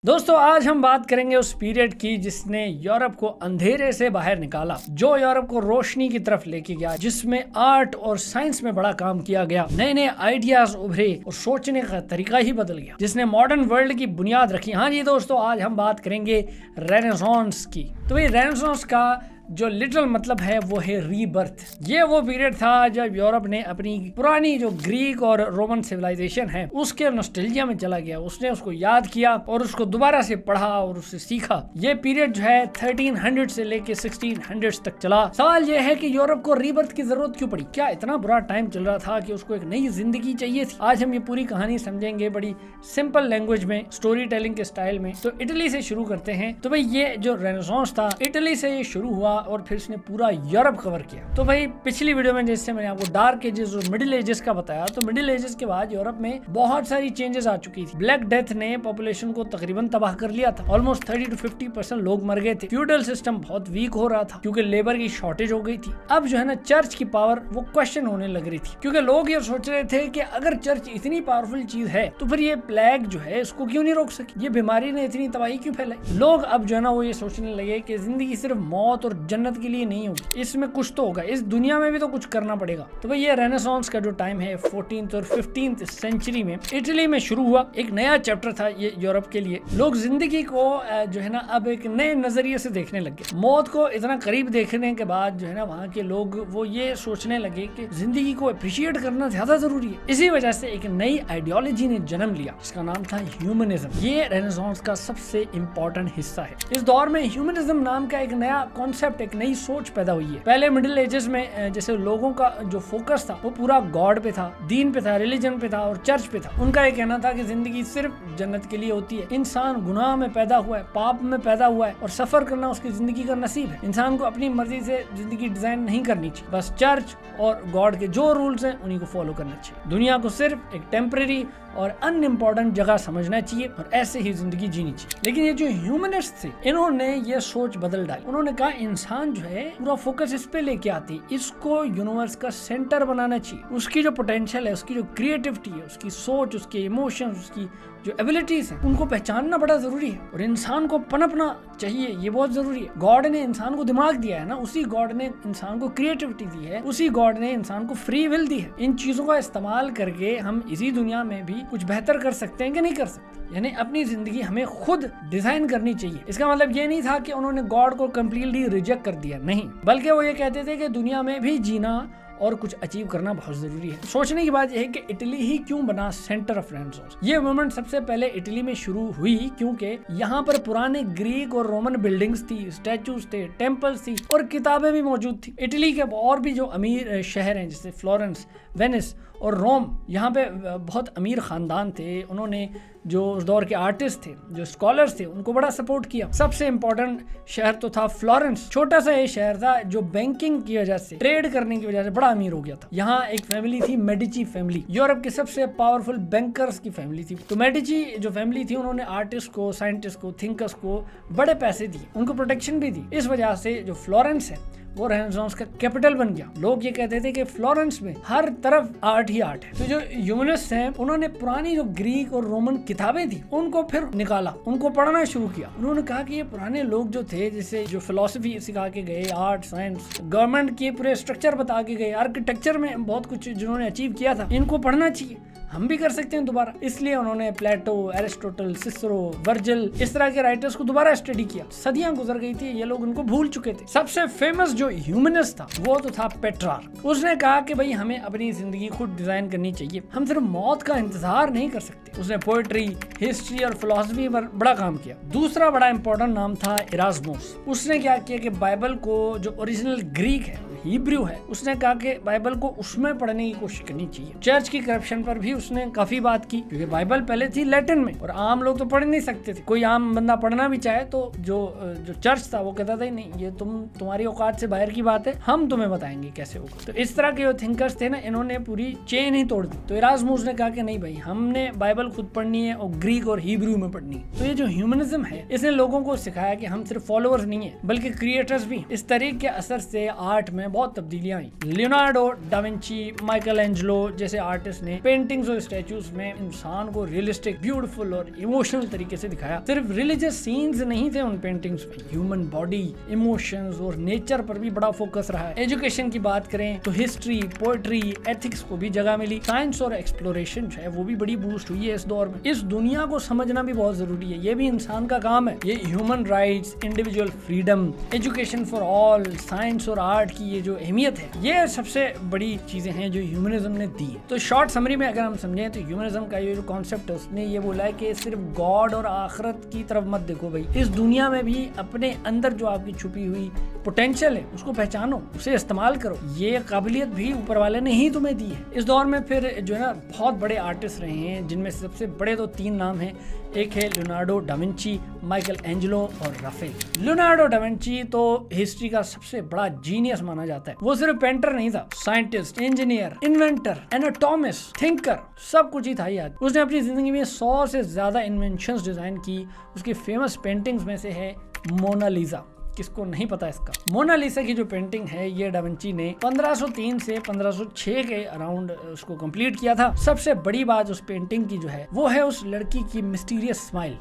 दोस्तों आज हम बात करेंगे उस पीरियड की जिसने यूरोप को अंधेरे से बाहर निकाला, जो यूरोप को रोशनी की तरफ लेके गया, जिसमें आर्ट और साइंस में बड़ा काम किया गया, नए नए आइडियाज उभरे और सोचने का तरीका ही बदल गया, जिसने मॉडर्न वर्ल्ड की बुनियाद रखी। हाँ जी दोस्तों, आज हम बात करेंगे रेनेसांस की। तो भाई रेनेसांस का जो लिटरल मतलब है वो है रीबर्थ। ये वो पीरियड था जब यूरोप ने अपनी पुरानी जो ग्रीक और रोमन सिविलाइजेशन है उसके नॉस्टैल्जिया में चला गया। उसने उसको याद किया और उसको दोबारा से पढ़ा और उससे सीखा। ये पीरियड जो है 1300 से लेके 1600 तक चला। सवाल ये है कि यूरोप को रीबर्थ की जरूरत क्यों पड़ी? क्या इतना बुरा टाइम चल रहा था कि उसको एक नई जिंदगी चाहिए थी? आज हम ये पूरी कहानी समझेंगे बड़ी सिंपल लैंग्वेज में, स्टोरी टेलिंग के स्टाइल में। तो इटली से शुरू करते हैं। तो भाई ये जो रेनेसांस था इटली से ये शुरू हुआ और फिर इसने पूरा यूरोप कवर किया। तो भाई पिछली वीडियो में जैसे मैंने आपको डार्क एजेस और मिडिल एजेस का बताया, तो मिडिल एजेस के बाद यूरोप में बहुत सारी चेंजेस आ चुकी थी। ब्लैक डेथ ने पॉपुलेशन को तकरीबन तबाह कर लिया था। ऑलमोस्ट 30 to 50% लोग मर गए थे। फ्यूडल सिस्टम बहुत वीक हो रहा था क्योंकि लेबर की शॉर्टेज हो गई थी। अब जो है ना चर्च की पावर वो क्वेश्चन होने लग रही थी, क्योंकि लोग ये सोच रहे थे कि अगर चर्च इतनी पावरफुल चीज है तो फिर ये प्लेग जो है इसको क्यों नहीं रोक सकी, ये बीमारी ने इतनी तबाही क्यों फैलाई। लोग अब जो है ना वो ये सोचने लगे कि जिंदगी सिर्फ मौत और जन्नत के लिए नहीं होगी, इसमें कुछ तो होगा, इस दुनिया में भी तो कुछ करना पड़ेगा। तो भाई ये रेनेसांस का जो टाइम है 14th और 15th सेंचुरी में इटली में शुरू हुआ। एक नया चैप्टर था ये यूरोप के लिए। लोग जिंदगी को जो है ना अब एक नए नजरिए से देखने लगे। मौत को इतना करीब देखने के बाद जो है ना वहाँ के लोग वो ये सोचने लगे कि जिंदगी को अप्रिशिएट करना ज्यादा जरूरी है। इसी वजह से एक नई आइडियोलॉजी ने जन्म लिया जिसका नाम था ह्यूमनिज्म। ये रेनेसांस का सबसे इम्पोर्टेंट हिस्सा है। इस दौर में ह्यूमनिज्म नाम का एक नया कॉन्सेप्ट, एक नई सोच पैदा हुई है। पहले मिडिल एजेस में जैसे लोगों का जो फोकस था वो पूरा गॉड पे था, दीन पे था, रिलीजन पे था और चर्च पे था। उनका ये कहना था कि जिंदगी सिर्फ जन्नत के लिए होती है। इंसान गुनाह में पैदा हुआ है, पाप में पैदा हुआ है और सफर करना उसकी जिंदगी का नसीब है। इंसान को अपनी मर्जी से जिंदगी डिजाइन नहीं करनी चाहिए, बस चर्च और गॉड के जो रूल्स हैं उन्हीं को फॉलो करना चाहिए। दुनिया को सिर्फ एक टेम्परेरी और अनइम्पोर्टेंट जगह समझना चाहिए और ऐसे ही जिंदगी जीनी चाहिए। लेकिन ये जो ह्यूमनिस्ट थे इन्होंने ये सोच बदल डाली। उन्होंने कहा इंसान जो है पूरा फोकस इस पे लेके आती, इसको यूनिवर्स का सेंटर बनाना चाहिए। उसकी जो पोटेंशियल है, उसकी जो क्रिएटिविटी है, उसकी सोच, उसके इमोशंस, उसकी जो एबिलिटीज हैं उनको पहचानना बड़ा जरूरी है और इंसान को पनपना चाहिए, ये बहुत जरूरी है। गॉड ने इंसान को दिमाग दिया है ना, उसी गॉड ने इंसान को क्रिएटिविटी दी है, उसी गॉड ने इंसान को फ्री विल दी है। इन चीजों का इस्तेमाल करके हम इसी दुनिया में भी कुछ बेहतर कर सकते हैं कि नहीं कर सकते। यानी अपनी जिंदगी हमें खुद डिजाइन करनी चाहिए। इसका मतलब ये नहीं था कि उन्होंने गॉड को कम्प्लीटली रिजेक्ट कर दिया, नहीं, बल्कि वो ये कहते थे कि दुनिया में भी जीना और कुछ अचीव करना बहुत जरूरी है। सोचने की बात यह है कि इटली ही क्यों बना सेंटर ऑफ रेनेसांस। ये मूवमेंट सबसे पहले इटली में शुरू हुई क्योंकि यहाँ पर पुराने ग्रीक और रोमन बिल्डिंग्स थी, स्टैचूज थे, टेम्पल्स थी और किताबें भी मौजूद थी। इटली के और भी जो अमीर शहर हैं जैसे फ्लोरेंस, वेनिस और रोम, यहाँ पे बहुत अमीर खानदान थे। उन्होंने जो उस दौर के आर्टिस्ट थे, जो स्कॉलर्स थे, उनको बड़ा सपोर्ट किया। सबसे इम्पोर्टेंट शहर तो था फ्लोरेंस। छोटा सा ये शहर था जो बैंकिंग की वजह से, ट्रेड करने की वजह से बड़ा अमीर हो गया था। यहाँ एक फैमिली थी मेडिची फैमिली, यूरोप की सबसे पावरफुल बैंकर्स की फैमिली थी। तो मेडिची जो फैमिली थी उन्होंने आर्टिस्ट को, साइंटिस्ट को, थिंकर्स को बड़े पैसे दिए, उनको प्रोटेक्शन भी दी। इस वजह से जो फ्लोरेंस है वो रेनेसांस का कैपिटल बन गया। लोग ये कहते थे कि फ्लोरेंस में हर तरफ आर्ट ही आर्ट है। तो जो ह्यूमनिस्ट हैं उन्होंने पुरानी जो ग्रीक और रोमन किताबें थी उनको फिर निकाला, उनको पढ़ना शुरू किया। उन्होंने कहा कि ये पुराने लोग जो थे, जैसे जो फिलोसफी सिखा के गए, आर्ट, साइंस, गवर्नमेंट के पूरे स्ट्रक्चर बता के गए, आर्किटेक्चर में बहुत कुछ जिन्होंने अचीव किया था, इनको पढ़ना चाहिए, हम भी कर सकते हैं दोबारा। इसलिए उन्होंने प्लेटो, एरिस्टोटल, सिसरो, वर्जिल, इस तरह के राइटर्स को दोबारा स्टडी किया। सदियां गुजर गई थी, ये लोग उनको भूल चुके थे। सबसे फेमस जो ह्यूमनिस्ट था वो तो था पेट्रार्क। उसने कहा कि भाई हमें अपनी जिंदगी खुद डिजाइन करनी चाहिए, हम सिर्फ मौत का इंतजार नहीं कर सकते। उसने पोएट्री, हिस्ट्री और फिलोसफी पर बड़ा काम किया। दूसरा बड़ा इंपॉर्टेंट नाम था इरास्मुस। उसने क्या किया कि बाइबल को, जो ओरिजिनल ग्रीक है, हिब्रू है, उसने कहा कि बाइबल को उसमें पढ़ने की कोशिश करनी चाहिए। चर्च की करप्शन पर भी उसने काफी बात की, क्योंकि बाइबल पहले थी लैटिन में और आम लोग तो पढ़ नहीं सकते थे। कोई आम बंदा पढ़ना भी चाहे तो जो चर्च था वो कहता था नहीं, ये तुम्हारी औकात से बाहर की बात है, हम तुम्हें बताएंगे कैसे होगा। तो इस तरह के जो थिंकर्स थे ना, इन्होंने पूरी चेन ही तोड़ दी। तो इरास्मुस ने कहा कि नहीं भाई, हमने बाइबल खुद पढ़नी है और ग्रीक और हिब्रू में पढ़नी है। तो ये जो ह्यूमनिज्म है इसने लोगों को सिखाया कि हम सिर्फ फॉलोअर्स नहीं है बल्कि क्रिएटर्स भी। इस तरीके के असर से आर्ट में में बहुत तब्दीलियां आई। Leonardo da Vinci, Michelangelo जैसे आर्टिस्ट ने पेंटिंग्स और स्टैचूज में इंसान को रियलिस्टिक, ब्यूटीफुल और इमोशनल तरीके से दिखाया। सिर्फ रिलीजियस सीन्स नहीं थे उन पेंटिंग्स में, ह्यूमन बॉडी, इमोशंस और नेचर पर भी बड़ा फोकस रहा है। एजुकेशन की बात करें तो हिस्ट्री, पोएट्री, एथिक्स को भी जगह मिली। साइंस और एक्सप्लोरेशन है वो भी बड़ी बूस्ट हुई है इस दौर में। इस दुनिया को समझना भी बहुत जरूरी है, ये भी इंसान का काम है। ये human rights, individual freedom, education for all, science और आर्ट की ये जो अहमियत है, ये सबसे बड़ी चीजें हैं जो ह्यूमनिज्म ने दी है। तो शॉर्ट समरी में अगर हम समझें तो ह्यूमनिज्म का ये जो कॉन्सेप्ट है उसने ये बोला है कि सिर्फ गॉड और आखिरत की तरफ मत देखो भाई, इस दुनिया में भी अपने अंदर जो आपकी छुपी हुई पोटेंशियल है उसको पहचानो, उसे इस्तेमाल करो। ये काबिलियत भी ऊपर वाले ने ही तुम्हें दी है। इस दौर में फिर जो है ना बहुत बड़े आर्टिस्ट रहे हैं, जिनमें से सबसे बड़े तो 3 नाम हैं। एक है Leonardo da Vinci, Michael Angelo और राफेल। लियोनार्डो डा विंची तो हिस्ट्री का सबसे बड़ा जीनियस माना जाता है। वो सिर्फ पेंटर नहीं था, साइंटिस्ट, इंजीनियर, इन्वेंटर, एनाटॉमिस्ट, थिंकर, सब कुछ ही था यार। उसने अपनी जिंदगी में 100 से ज्यादा इन्वेंशंस डिजाइन की। उसकी फेमस पेंटिंग्स में से है मोनालिसा। किसको नहीं पता इसका? मोनालिसा की जो पेंटिंग है ये डा विंची ने 1503 से 1506 के अराउंड उसको कंप्लीट किया था। सबसे बड़ी बात उस पेंटिंग की जो है वो है उस लड़की की मिस्टीरियस स्माइल।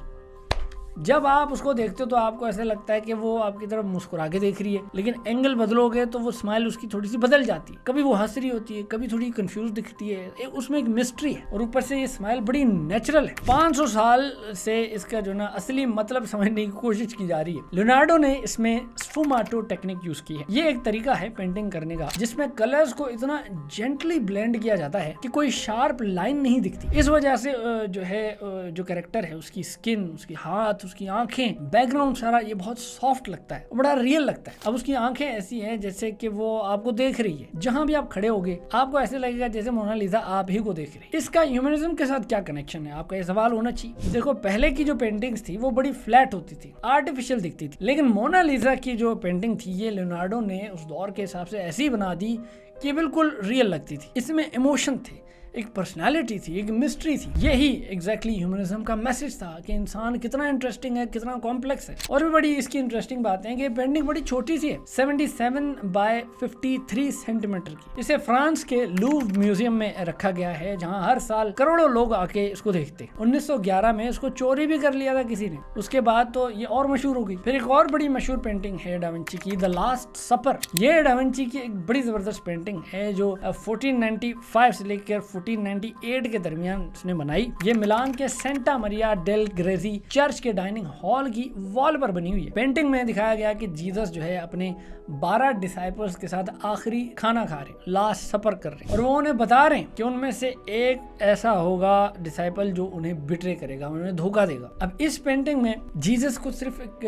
जब आप उसको देखते हो तो आपको ऐसा लगता है कि वो आपकी तरफ मुस्कुरा के देख रही है, लेकिन एंगल बदलोगे तो वो स्माइल उसकी थोड़ी सी बदल जाती है। कभी वो हंस रही होती है, कभी थोड़ी कंफ्यूज दिखती है, उसमें एक मिस्ट्री है और ऊपर से ये स्माइल बड़ी नेचुरल है। 500 साल से इसका जो ना असली मतलब समझने की कोशिश की जा रही है। लियोनार्डो ने इसमें स्फुमाटो टेक्निक यूज की है। ये एक तरीका है पेंटिंग करने का जिसमें कलर्स को इतना जेंटली ब्लेंड किया जाता है कि कोई शार्प लाइन नहीं दिखती। इस वजह से जो है जो कैरेक्टर है उसकी स्किन, उसकी हाथ, उसकी आंखें, बैकग्राउंड सारा ये बहुत सॉफ्ट लगता है, बड़ा रियल लगता है। अब उसकी आंखें ऐसी हैं जैसे कि वो आपको देख रही है। जहां भी आप खड़े होगे आपको ऐसे लगेगा जैसे मोनालिसा आप ही को देख रही है। इसका ह्यूमनिज्म के साथ क्या कनेक्शन है, आपका ये सवाल होना चाहिए। देखो पहले की जो पेंटिंग्स थी वो बड़ी फ्लैट होती थी, आर्टिफिशियल दिखती थी, लेकिन मोनालिसा की जो पेंटिंग थी ये लियोनार्डो ने उस दौर के हिसाब से ऐसी बना दी कि बिल्कुल रियल लगती थी। इसमें इमोशन थे, एक पर्सनालिटी थी, एक मिस्ट्री थी। यही एग्जैक्टली ह्यूमनिज्म का मैसेज था कि इंसान कितना इंटरेस्टिंग है, कितना कॉम्प्लेक्स है। और भी बड़ी इसकी इंटरेस्टिंग बात है कि पेंटिंग बड़ी छोटी सी है, 77 बाय 53 सेंटीमीटर की। इसे फ्रांस के लूव्र म्यूजियम में रखा गया है, जहां हर साल करोड़ों लोग आके इसको देखते। 1911 में इसको चोरी भी कर लिया था किसी ने, उसके बाद तो ये और मशहूर हो गई। फिर एक और बड़ी मशहूर पेंटिंग है डा विंची की, द लास्ट सपर। ये डा विंची की एक बड़ी जबरदस्त पेंटिंग है जो 1495 से लेकर 1498 के दरमियान उसने बनाई। ये मिलान के सेंटा मरिया डेल ग्रेजी चर्च के डाइनिंग हॉल की वॉल पर बनी हुई है। पेंटिंग में दिखाया गया कि जीसस जो है अपने 12 डिसाइपल्स के साथ आखिरी खाना खा रहे, लास्ट सपर कर रहे, और वो उन्हें बता रहे हैं कि उनमें से एक ऐसा होगा डिसाइपल जो उन्हें बिट्रे करेगा, उन्हें धोखा देगा। अब इस पेंटिंग में जीसस को सिर्फ एक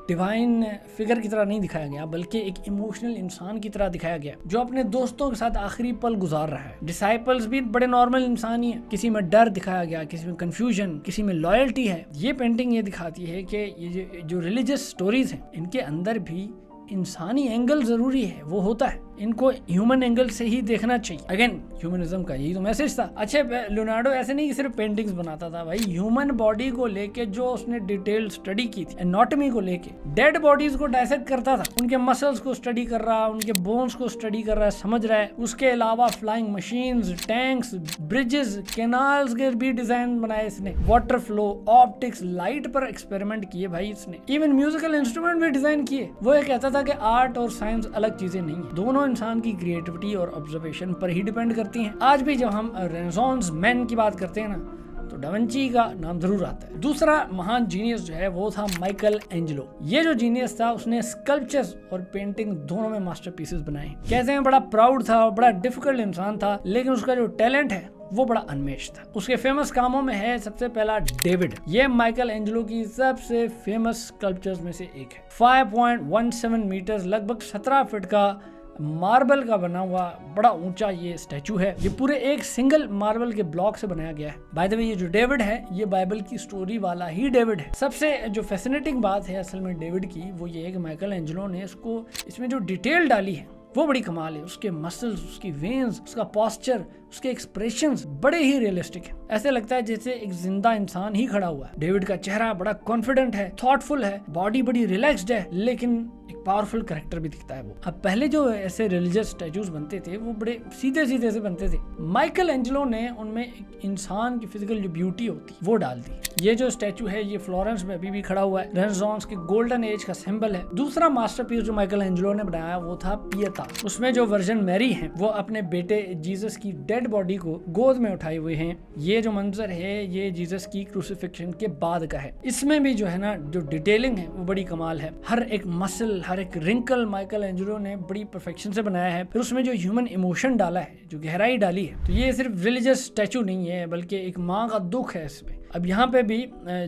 डिवाइन फिगर की तरह नहीं दिखाया गया, बल्कि एक इमोशनल इंसान की तरह दिखाया गया जो अपने दोस्तों के साथ आखिरी पल गुजार रहा है। डिसाइपल्स भी बड़े नॉर्मल इंसान ही है, किसी में डर दिखाया गया, किसी में कंफ्यूजन, किसी में लॉयल्टी है। ये पेंटिंग ये दिखाती है कि ये जो रिलीजियस स्टोरीज हैं इनके अंदर भी इंसानी एंगल जरूरी है, वो होता है, इनको ह्यूमन एंगल से ही देखना चाहिए। अगेन ह्यूमनिज्म का यही तो मैसेज था। अच्छे लियोनार्डो ऐसे नहीं कि सिर्फ पेंटिंग्स बनाता था भाई, ह्यूमन बॉडी को लेके जो उसने डिटेल स्टडी की थी, एनाटॉमी को लेके, डेड बॉडीज को डायसेक्ट करता था, उनके मसल्स को स्टडी कर रहा, उनके बोन्स को स्टडी कर रहा है, समझ रहा है। उसके अलावा flying machines, tanks, bridges, canals के भी डिजाइन बनाए इसने, वाटर फ्लो, ऑप्टिक्स, लाइट पर एक्सपेरिमेंट किए भाई इसने, इवन म्यूजिकल इंस्ट्रूमेंट भी डिजाइन किए। वो ये कहता था कि आर्ट और साइंस अलग चीजें नहीं है, दोनों इंसान की क्रिएटिविटी और ऑब्जर्वेशन पर ही डिपेंड करती हैं। आज भी जब हम रेनेसांस मैन की बात करते हैं ना तो डा विंची का नाम जरूर आता है। दूसरा महान जीनियस जो है वो था माइकल एंजेलो। ये जो जीनियस था उसने स्कल्पचर्स और पेंटिंग दोनों में मास्टरपीसेस बनाए। कहते हैं बड़ा प्राउड था, बड़ा डिफिकल्ट इंसान था, लेकिन उसका जो टैलेंट है वो बड़ा अनमेश था। उसके फेमस कामों में है सबसे पहला डेविड। ये माइकल एंजेलो की सबसे फेमस स्कल्पचर्स में से एक है। 5.17 मीटर, लगभग 17 फीट का मार्बल का बना हुआ बड़ा ऊंचा ये स्टैचू है। ये पूरे एक सिंगल मार्बल के ब्लॉक से बनाया गया है। बाय द वे ये जो डेविड है ये बाइबल की स्टोरी वाला ही डेविड है। सबसे जो फैसिनेटिंग बात है असल में डेविड की वो ये है कि माइकल एंजेलो ने इसमें जो डिटेल डाली है वो बड़ी कमाल है। उसके मसल्स, उसकी वेन्स, उसका पोस्चर, उसके एक्सप्रेशंस बड़े ही रियलिस्टिक है। ऐसे लगता है जैसे एक जिंदा इंसान ही खड़ा हुआ है। डेविड का चेहरा बड़ा कॉन्फिडेंट है, थॉटफुल है, बॉडी बड़ी रिलैक्स्ड है, लेकिन एक पावरफुल कैरेक्टर भी दिखता है वो। अब पहले जो ऐसे रिलीजियस स्टैचूज बनते थे वो बड़े सीधे सीधे से बनते थे। माइकल एंजेलो ने उनमें एक इंसान की फिजिकल जो ब्यूटी होती वो डाल दी। ये जो स्टैचू है ये फ्लोरेंस में अभी भी खड़ा हुआ है, रेनेसांस के गोल्डन एज का सिंबल है। दूसरा मास्टरपीस जो माइकल एंजेलो ने बनाया वो था पियता। उसमें जो वर्जन मैरी है वो अपने बेटे जीसस की डेड बॉडी को गोद में उठाए हुए हैं। ये जो मंजर है ये जीसस की क्रूसिफिक्शन के बाद का है। इसमें भी जो है ना जो डिटेलिंग है वो बड़ी कमाल है। हर एक मसल, हर एक रिंकल माइकल एंजेलो ने बड़ी परफेक्शन से बनाया है। फिर उसमें जो ह्यूमन इमोशन डाला है, जो गहराई डाली है, तो ये सिर्फ रिलीजियस स्टैचू नहीं है बल्कि एक माँ का दुख है इसमें। अब यहाँ पे भी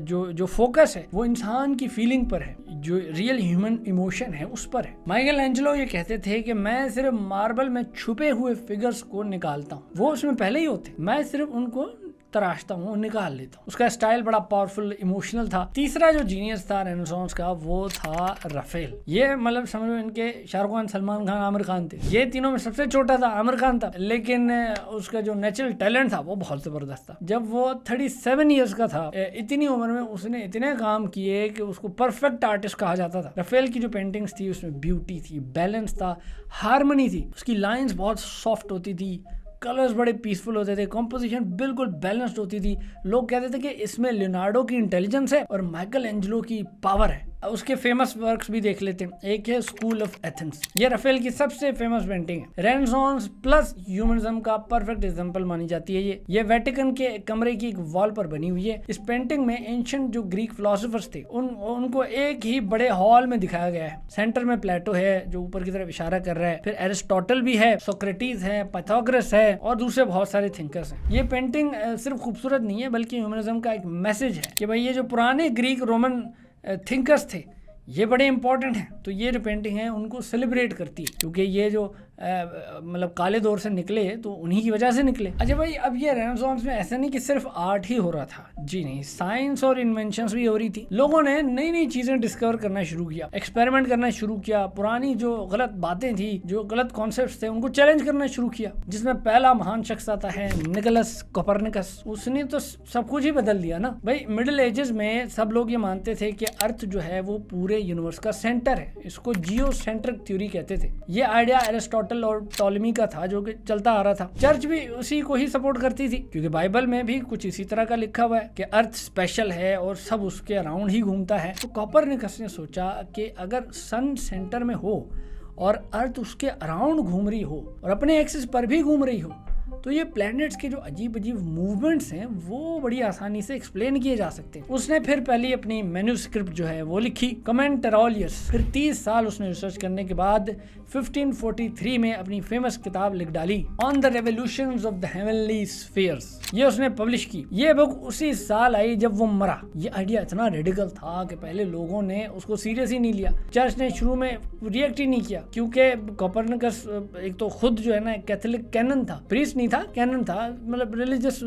जो फोकस है वो इंसान की फीलिंग पर है, जो रियल ह्यूमन इमोशन है उस पर है। माइकल एंजेलो ये कहते थे कि मैं सिर्फ मार्बल में छुपे हुए फिगर्स को निकालता हूँ, वो उसमें पहले ही होते, मैं सिर्फ उनको तराशता हूँ, निकाल लेता हूँ। उसका स्टाइल बड़ा पावरफुल, इमोशनल था। तीसरा जो जीनियस था रेनेसांस का वो था राफेल। ये मतलब समझ लो इनके शाहरुख खान, सलमान खान, आमिर खान थे। ये तीनों में सबसे छोटा था आमिर खान था, लेकिन उसका जो नेचुरल टैलेंट था वो बहुत जबरदस्त था। जब वो 37 ईयर्स का था, इतनी उम्र में उसने इतने काम किए कि उसको परफेक्ट आर्टिस्ट कहा जाता था। राफेल की जो पेंटिंग्स थी उसमें ब्यूटी थी, बैलेंस था, हार्मनी थी, उसकी लाइंस बहुत सॉफ्ट होती थी, कलर्स बड़े पीसफुल होते थे, कॉम्पोजिशन बिल्कुल बैलेंस्ड होती थी। लोग कहते थे कि इसमें लियोनार्डो की इंटेलिजेंस है और माइकल एंजेलो की पावर है। उसके फेमस वर्क्स भी देख लेते हैं। एक है स्कूल ऑफ एथेंस, ये राफेल की सबसे फेमस पेंटिंग है। रेनेसांस प्लस ह्यूमनिज्म का परफेक्ट एग्जांपल मानी जाती है। ये वेटिकन के कमरे की एक वॉल पर बनी हुई है। इस पेंटिंग में एंशिएंट जो ग्रीक फिलोसोफर्स थे उनको एक ही बड़े हॉल में दिखाया गया है। सेंटर में प्लेटो है जो ऊपर की तरफ इशारा कर रहा है, फिर एरिस्टोटल भी है, सोक्रेटिस है, पाइथागोरस है और दूसरे बहुत सारे थिंकर्स हैं। ये पेंटिंग सिर्फ खूबसूरत नहीं है बल्कि ह्यूमनिज्म का एक मैसेज है कि भाई ये जो पुराने ग्रीक रोमन थिंकर्स थे ये बड़े इंपॉर्टेंट हैं। तो ये जो पेंटिंग है उनको सेलिब्रेट करती है, क्योंकि ये जो मतलब काले दौर से निकले तो उन्हीं की वजह से निकले। अच्छा भाई, अब ये रेनेसांस में ऐसा नहीं कि सिर्फ आर्ट ही हो रहा था, जी नहीं, साइंस और इन्वेंशंस भी हो रही थी। लोगों ने नई नई चीजें डिस्कवर करना शुरू किया, एक्सपेरिमेंट करना शुरू किया, पुरानी जो गलत बातें थी, जो गलत कॉन्सेप्ट्स थे, उनको चैलेंज करना शुरू किया। जिसमें पहला महान शख्स आता है निकोलस कोपरनिकस। उसने तो सब कुछ ही बदल दिया ना भाई। मिडिल एजेस में सब लोग ये मानते थे कि अर्थ जो है वो पूरे यूनिवर्स का सेंटर है, इसको जियो सेंट्रिक थ्योरी कहते थे। ये आइडिया एरिस्टोटल और टॉलेमी का था जो कि चलता आ रहा था। चर्च भी उसी को ही सपोर्ट करती थी, क्योंकि बाइबल में भी कुछ इसी तरह का लिखा हुआ है कि अर्थ स्पेशल है और सब उसके अराउंड ही घूमता है। तो कोपरनिकस ने सोचा कि अगर सन सेंटर में हो और अर्थ उसके अराउंड घूम रही हो और अपने एक्सिस पर भी घूम रही हो, तो ये प्लैनेट्स के जो अजीब अजीब मूवमेंट्स हैं वो बड़ी आसानी से एक्सप्लेन किए जा सकते हैं। उसने फिर पहली अपनी मैन्युस्क्रिप्ट जो है वो लिखी, कमेंटेरोलियस। फिर 30 साल उसने रिसर्च करने के बाद 1543 में अपनी फेमस किताब लिख डाली, on the revolutions of the heavenly spheres. ये उसने पब्लिश की। ये बुक उसी साल आई जब वो मरा। ये आइडिया इतना रेडिकल था कि पहले लोगों ने उसको सीरियस ही नहीं लिया। चर्च ने शुरू में रिएक्ट ही नहीं किया, क्योंकि कोपरनिकस एक तो खुद जो है ना कैथोलिक कैनन था, प्रीस्ट नहीं था, कैनन था, मतलब रिलीजियस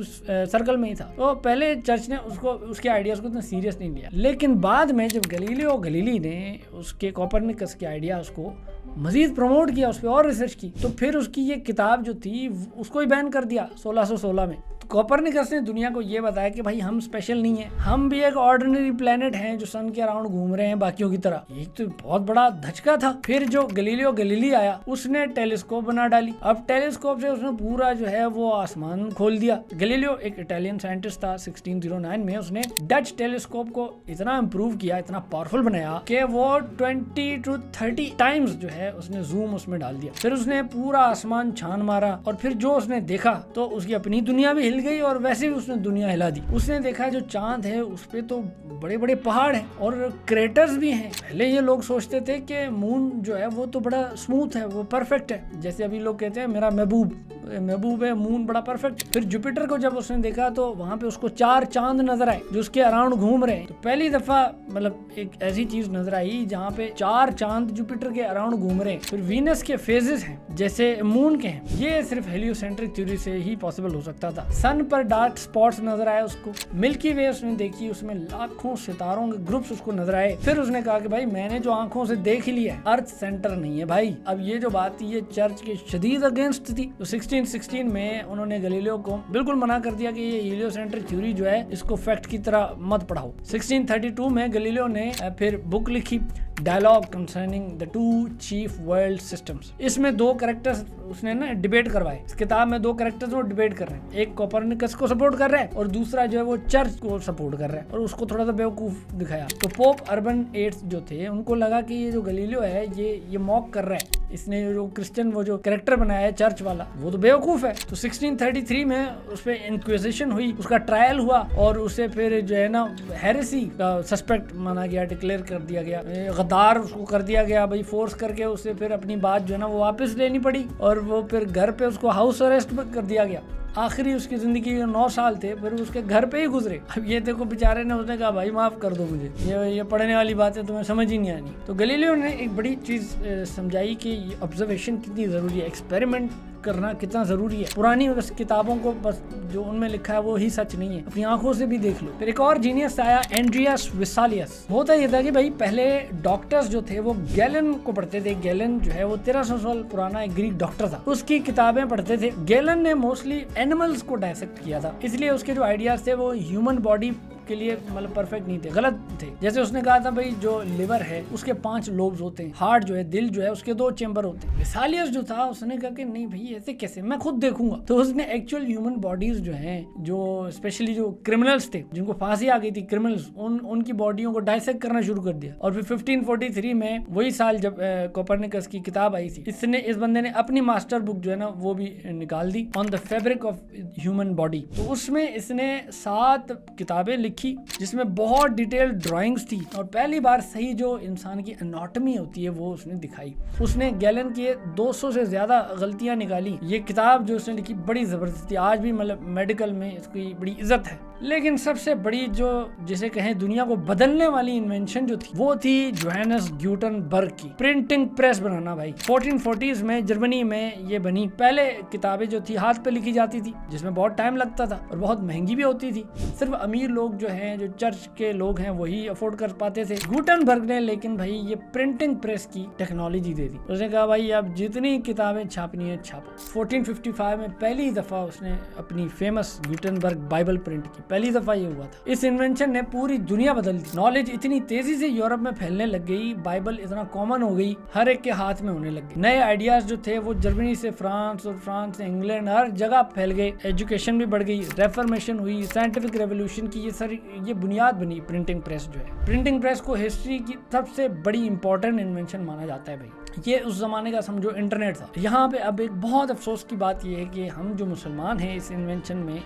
सर्कल में ही था। तो पहले चर्च ने उसके आइडियाज को इतना सीरियस नहीं लिया। लेकिन बाद में जब गैलीलियो गैलीली ने उसके कोपरनिकस के आइडियाज को मजीद प्रमोट किया, उस पर और रिसर्च की, तो फिर उसकी ये किताब जो थी उसको ही बैन कर दिया 1616 में। कोपरनिकस ने दुनिया को ये बताया कि भाई हम स्पेशल नहीं है, हम भी एक ऑर्डिनरी प्लेनेट हैं जो सन के अराउंड घूम रहे हैं बाकियों की तरह। ये तो बहुत बड़ा धचका था। फिर जो गैलीलियो गैलीली आया उसने टेलीस्कोप बना डाली। अब टेलीस्कोप से उसने पूरा जो है वो आसमान खोल दिया। गैलीलियो एक इटालियन साइंटिस्ट था। 1609 में उसने डच टेलीस्कोप को इतना इम्प्रूव किया, इतना पावरफुल बनाया कि वो 20 to 30 टाइम्स जो है उसने जूम उसमें डाल दिया। फिर उसने पूरा आसमान छान मारा और फिर जो उसने देखा तो उसकी अपनी दुनिया भी गई और वैसे भी उसने दुनिया हिला दी। उसने देखा जो चांद है उस पे तो बड़े बड़े पहाड़ हैं और क्रेटर्स भी हैं। पहले ये लोग सोचते थे कि मून जो है वो तो बड़ा स्मूथ है, वो परफेक्ट है, जैसे अभी लोग कहते हैं मेरा महबूब है मून बड़ा परफेक्ट। फिर जुपिटर को जब उसने देखा तो वहां पे उसको 4 चांद नजर आए जो उसके अराउंड घूम रहे हैं। तो पहली दफा मतलब एक ऐसी चीज नजर आई जहाँ पे 4 चांद जुपिटर के अराउंड घूम रहे हैं। फिर वीनस के फेजेस हैं जैसे मून के हैं। ये सिर्फ हेलियोसेंट्रिक थ्योरी से ही पॉसिबल हो सकता था। सन पर डार्क स्पॉट्स नजर आए उसको। मिल्की वे उसने देखी, उसमें लाखों सितारों के ग्रुप्स उसको नजर आए। फिर उसने कहा कि भाई मैंने जो आंखों से देख लिया है अर्थ सेंटर नहीं है भाई। अब ये जो बात थी ये चर्च के शदीद अगेंस्ट थी। तो 1616 में उन्होंने गैलीलियो को बिल्कुल मना कर दिया कि ये हेलियोसेंट्रिक थ्योरी जो है इसको फैक्ट की तरह मत पढ़ाओ। 1632 में गैलीलियो ने फिर बुक लिखी dialogue concerning the two chief world systems. इसमें दो कैरेक्टर्स उसने ना डिबेट करवाए। इस किताब में दो कैरेक्टर्स वो डिबेट कर रहे हैं, एक कोपरनिकस को सपोर्ट कर रहा है और दूसरा जो है वो चर्च को सपोर्ट कर रहा है और उसको थोड़ा सा बेवकूफ दिखाया। तो पोप अर्बन 8 जो थे उनको लगा कि ये जो गलीलियो है ये मॉक कर रहा है, इसने जो क्रिश्चियन वो जो कैरेक्टर बनाया है चर्च वाला वो तो बेवकूफ है। तो 1633 में उस पर इंक्विजिशन हुई, उसका ट्रायल हुआ और उसे फिर जो है ना हेरेसी का सस्पेक्ट माना गया, डिक्लेयर कर दिया गया, गद्दार उसको कर दिया गया भाई, फोर्स करके उसे फिर अपनी बात जो है ना वो वापस लेनी पड़ी और वो फिर घर पे उसको हाउस अरेस्ट कर दिया गया। आखिरी उसकी जिंदगी 9 साल थे फिर उसके घर पे ही गुजरे। अब ये देखो बेचारे ने, उसने कहा भाई माफ कर दो मुझे, ये पढ़ने वाली बात है तुम्हें समझ ही नहीं आनी। तो गलीलियो ने एक बड़ी चीज समझाई कि ऑब्जर्वेशन कितनी जरूरी है, एक्सपेरिमेंट करना कितना जरूरी है। पुरानी बस किताबों को बस जो उनमें लिखा है वो ही सच नहीं है, अपनी आंखों से भी देख लो। फिर एक और जीनियस आया एंड्रियास वेसालियस। होता ये था कि भाई पहले डॉक्टर्स जो थे वो गैलन को पढ़ते थे। गैलन जो है वो 1300 साल पुराना एक ग्रीक डॉक्टर था, उसकी किताबें पढ़ते थे। गैलन ने मोस्टली एनिमल्स को डायसेक्ट किया था, इसलिए उसके जो आइडियाज थे वो ह्यूमन बॉडी के लिए मतलब परफेक्ट नहीं थे, गलत थे। जैसे उसने कहा था भाई जो लिवर है उसके 5 लोब्स होते हैं, हार्ट जो है दिल जो है उसके 2 चेंबर होते हैं। वेसालियस जो था उसने कहा कि नहीं भाई ऐसे कैसे, मैं खुद देखूंगा। तो उसने एक्चुअल ह्यूमन बॉडीज जो हैं, जो स्पेशली जो क्रिमिनल्स थे जिनको फांसी आ गई थी, क्रिमिनल्स, उनकी बॉडियों को डायसेक्ट करना शुरू कर दिया। और फिर 1543 में वही साल जब कोपरनिकस की किताब आई थी, इस बंदे ने अपनी मास्टर बुक जो है ना वो भी निकाल दी, on the fabric of human body. तो उसमें इसने 7 किताबें लिखी जिसमें बहुत डिटेल ड्राइंग्स थी और पहली बार सही जो इंसान की एनाटॉमी होती है वो उसने दिखाई। उसने गैलन की 200 से ज्यादा गलतियां निकाली। ये किताब जो उसने लिखी बड़ी जबरदस्त थी, आज भी मतलब मेडिकल में इसकी बड़ी इज्जत है। लेकिन सबसे बड़ी जो जिसे कहें दुनिया को बदलने वाली इन्वेंशन जो थी वो थी जोहानस ग्यूटेनबर्ग की प्रिंटिंग प्रेस बनाना। भाई 1440s में जर्मनी में ये बनी। पहले किताबें जो थी हाथ पे लिखी जाती थी जिसमें बहुत टाइम लगता था और बहुत महंगी भी होती थी, सिर्फ अमीर लोग जो हैं, जो चर्च के लोग हैं वही अफोर्ड कर पाते थे। गुटेनबर्ग ने लेकिन भाई ये प्रिंटिंग प्रेस की टेक्नोलॉजी दे दी। उसने कहा भाई अब जितनी किताबें छापनी है छापो। 1455 में पहली दफा उसने अपनी फेमस गुटेनबर्ग बाइबल प्रिंट की, पहली दफा ये हुआ था। इस इन्वेंशन ने पूरी दुनिया बदल दी। नॉलेज इतनी तेजी से यूरोप में फैलने लग गई, बाइबल इतना कॉमन हो गई, हर एक के हाथ में होने लग गई। नए आइडियाज जो थे वो जर्मनी से फ्रांस और फ्रांस से इंग्लैंड हर जगह फैल गए। एजुकेशन भी बढ़ गई, रेफॉर्मेशन हुई, साइंटिफिक रेवोल्यूशन की ये बुनियाद बनी प्रिंटिंग प्रेस जो है। प्रिंटिंग प्रेस को हिस्ट्री की सबसे बड़ी इंपॉर्टेंट इन्वेंशन माना जाता है भाई। ये उस जमाने का समझो इंटरनेट था। यहाँ पे अब एक बहुत अफसोस की बात ये है कि हम जो मुसलमान हैं इस इन्वेंशन में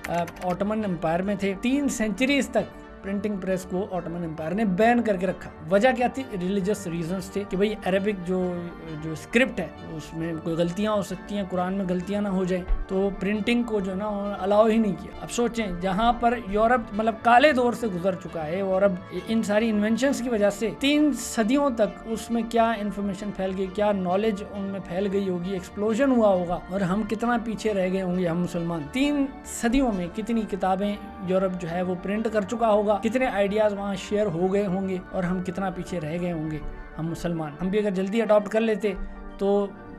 ऑटोमन एम्पायर में थे, 3 सेंचुरीज तक प्रिंटिंग प्रेस को ऑटोमन एम्पायर ने बैन करके रखा। वजह क्या थी? रिलीजियस रीजंस थे कि भाई अरेबिक जो स्क्रिप्ट है उसमें कोई गलतियां हो सकती हैं, कुरान में गलतियां ना हो जाएं, तो प्रिंटिंग को जो ना अलाउ ही नहीं किया। अब सोचें जहां पर यूरोप मतलब काले दौर से गुजर चुका है और अब इन सारी इन्वेंशंस की वजह से 3 सदियों तक उसमें क्या इन्फॉर्मेशन फैल गई, क्या नॉलेज उनमें फैल गई होगी, एक्सप्लोजन हुआ होगा और हम कितना पीछे रह गए होंगे हम मुसलमान। 3 सदियों में कितनी किताबें यूरोप जो है वो प्रिंट कर चुका होगा, कितने आइडियाज वहाँ शेयर हो गए होंगे और हम कितना पीछे रह गए होंगे हम मुसलमान। हम भी अगर जल्दी अडॉप्ट कर लेते तो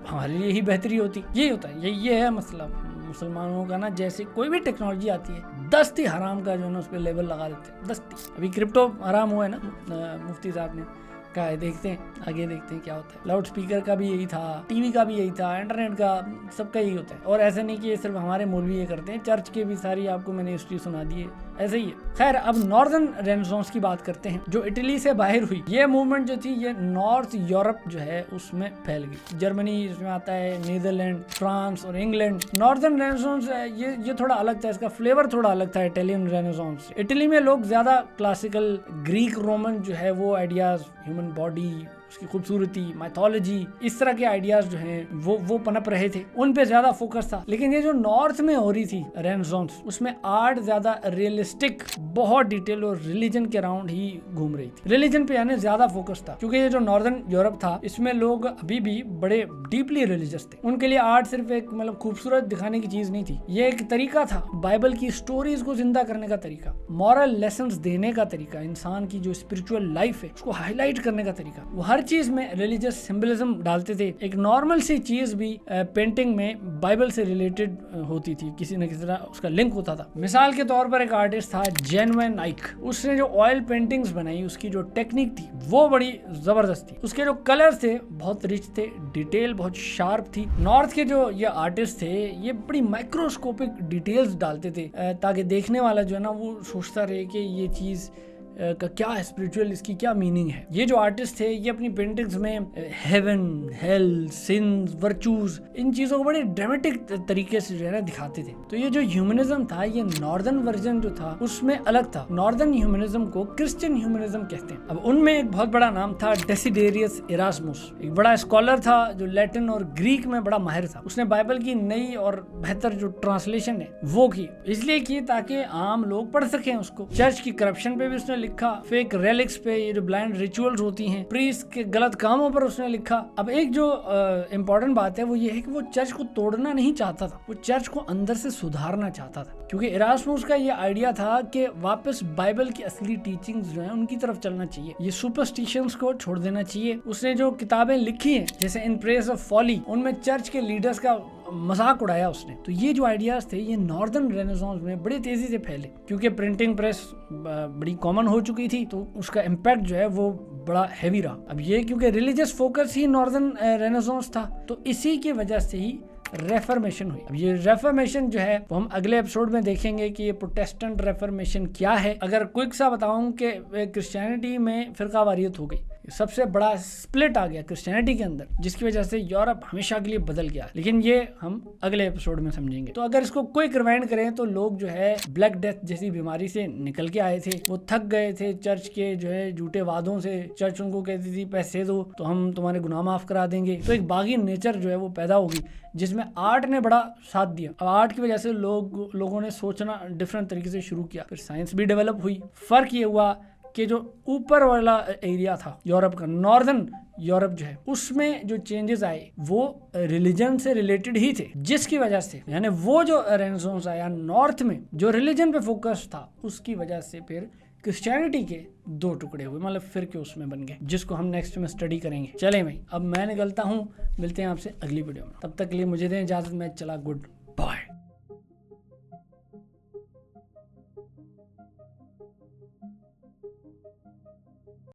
हमारे लिए ही बेहतरी होती। यही होता है, ये है मसला मुसलमानों का ना। जैसे कोई भी टेक्नोलॉजी आती है दस्ती हराम का जो है ना उस पर लेबल लगा देते हैं, दस्ती। अभी क्रिप्टो हराम हुआ है ना, मुफ्ती साहब ने कहा है, देखते हैं आगे देखते हैं क्या होता है। लाउड स्पीकर का भी यही था, टीवी का भी यही था, इंटरनेट का, सबका यही होता है। और ऐसा नहीं कि ये सिर्फ हमारे मौलवी ये करते हैं, चर्च के भी सारी आपको मैंने हिस्ट्री सुना दी है, ऐसे ही है। खैर अब नॉर्दर्न रेनेसांस की बात करते हैं जो इटली से बाहर हुई। ये मूवमेंट जो थी ये नॉर्थ यूरोप जो है उसमें फैल गई। जर्मनी इसमें आता है, नीदरलैंड, फ्रांस और इंग्लैंड। नॉर्दर्न रेनेसांस ये थोड़ा अलग था, इसका फ्लेवर थोड़ा अलग था इटालियन रेनेसांस से। इटली में लोग ज्यादा क्लासिकल ग्रीक रोमन जो है वो आइडियाज, ह्यूमन बॉडी, उसकी खूबसूरती, माइथोलॉजी, इस तरह के आइडियाज जो हैं वो पनप रहे थे, उन पे ज्यादा फोकस था। लेकिन ये जो नॉर्थ में हो रही थी रेनेसांस, उसमें आर्ट ज्यादा रियलिस्टिक, बहुत डिटेल और रिलीजन के अराउंड ही घूम रही थी। रिलीजन पे यानी ज्यादा फोकस था, क्योंकि ये जो नॉर्दर्न यूरोप था इसमें लोग अभी भी बड़े डीपली रिलीजियस थे। उनके लिए आर्ट सिर्फ एक मतलब खूबसूरत दिखाने की चीज नहीं थी, ये एक तरीका था, बाइबल की स्टोरीज को जिंदा करने का तरीका, मॉरल लेसन्स देने का तरीका, इंसान की जो स्पिरिचुअल लाइफ है उसको हाईलाइट करने का तरीका। वो हर चीज में रिलीजियस सिंबलिज्म डालते थे। एक नॉर्मल सी चीज भी पेंटिंग में बाइबल से रिलेटेड होती थी, किसी न किसी तरह उसका लिंक होता था। मिसाल के तौर पर एक आर्टिस्ट था जेन्युइन आइक, उसने जो ऑयल पेंटिंग्स बनाई, उसकी जो टेक्निक थी वो बड़ी जबरदस्त थी। उसके जो कलर थे बहुत रिच थे, डिटेल बहुत शार्प थी। नॉर्थ के जो ये आर्टिस्ट थे ये बड़ी माइक्रोस्कोपिक डिटेल्स डालते थे ताकि देखने वाला जो है ना वो सोचता रहे कि ये चीज का क्या है, स्पिरिचुअल इसकी क्या मीनिंग है। ये जो आर्टिस्ट थे ये अपनी पेंटिंग्स में हेवन, हेल, सिंस, वर्चूज, इन चीजों को बड़े ड्रामेटिक तरीके से जो है ना दिखाते थे। तो ये जो ह्यूमनिज्म था ये नॉर्दर्न वर्जन जो था उसमें अलग था। नॉर्दर्न ह्यूमनिज्म को क्रिश्चियन ह्यूमनिज्म कहते हैं। अब उनमें एक बहुत बड़ा नाम था डेसिडेरियस इरास्मुस, एक बड़ा स्कॉलर था जो लैटिन और ग्रीक में बड़ा माहिर था। उसने बाइबल की नई और बेहतर जो ट्रांसलेशन है वो की, इसलिए की ताकि आम लोग पढ़ सकें उसको। चर्च की करप्शन पे भी उसने लिखा, फेक रेलिक्स पे, ये जो ब्लाइंड रिचुअल्स होती हैं, प्रीस्ट के गलत कामों पर उसने लिखा। अब एक जो इम्पोर्टेंट बात है वो ये है कि वो चर्च को तोड़ना नहीं चाहता था, वो चर्च को अंदर से सुधारना चाहता था। क्योंकि इरास्मुस का ये आइडिया था कि वापस बाइबल की असली टीचिंग्स जो है उनकी तरफ चलना चाहिए, ये सुपरस्टिशंस को छोड़ देना चाहिए। उसने जो किताबें लिखी हैं जैसे इन प्रेज ऑफ फॉली, उनमें चर्च के लीडर्स का मजाक उड़ाया उसने। तो ये जो आइडियाज थे ये नॉर्दर्न रेनेसांस में बड़े तेजी से फैले, क्योंकि प्रिंटिंग प्रेस बड़ी कॉमन हो चुकी थी तो उसका इम्पैक्ट जो है वो बड़ा हैवी रहा। अब ये क्योंकि रिलीजियस फोकस ही नॉर्दर्न रेनेसांस था तो इसी की वजह से ही रेफर्मेशन हुई। अब ये रेफर्मेशन जो है वो हम अगले एपिसोड में देखेंगे कि ये प्रोटेस्टेंट रेफर्मेशन क्या है। अगर क्विक सा बताऊं कि क्रिश्चियनिटी में फिरकावारियत हो गई, सबसे बड़ा स्प्लिट आ गया क्रिश्चियनिटी के अंदर, जिसकी वजह से यूरोप हमेशा के लिए बदल गया। लेकिन ये हम अगले एपिसोड में समझेंगे। तो अगर इसको क्विक रिवाइंड करें तो लोग जो है ब्लैक डेथ जैसी बीमारी से निकल के आए थे, वो थक गए थे चर्च के जो है झूठे वादों से। चर्च उनको कहती थी पैसे दो तो हम तुम्हारे गुनाह माफ करा देंगे। तो एक बागी नेचर जो है वो पैदा होगी जिसमें आर्ट ने बड़ा साथ दिया। अब आर्ट की वजह से लोगों ने सोचना डिफरेंट तरीके से शुरू किया, फिर साइंस भी डेवलप हुई। फर्क ये हुआ कि जो ऊपर वाला एरिया था यूरोप का, नॉर्दर्न यूरोप जो है, उसमें जो चेंजेस आए वो रिलीजन से रिलेटेड ही थे, जिसकी वजह से यानी वो जो रेनेसांस आया नॉर्थ में जो रिलीजन पे फोकस था उसकी वजह से फिर क्रिश्चियनिटी के दो टुकड़े हुए, मतलब फिर के उसमें बन गए, जिसको हम नेक्स्ट में स्टडी करेंगे। चले भाई अब मैं निकलता हूँ, मिलते हैं आपसे अगली वीडियो में। तब तक के लिए मुझे दें इजाजत, मैं चला गुड।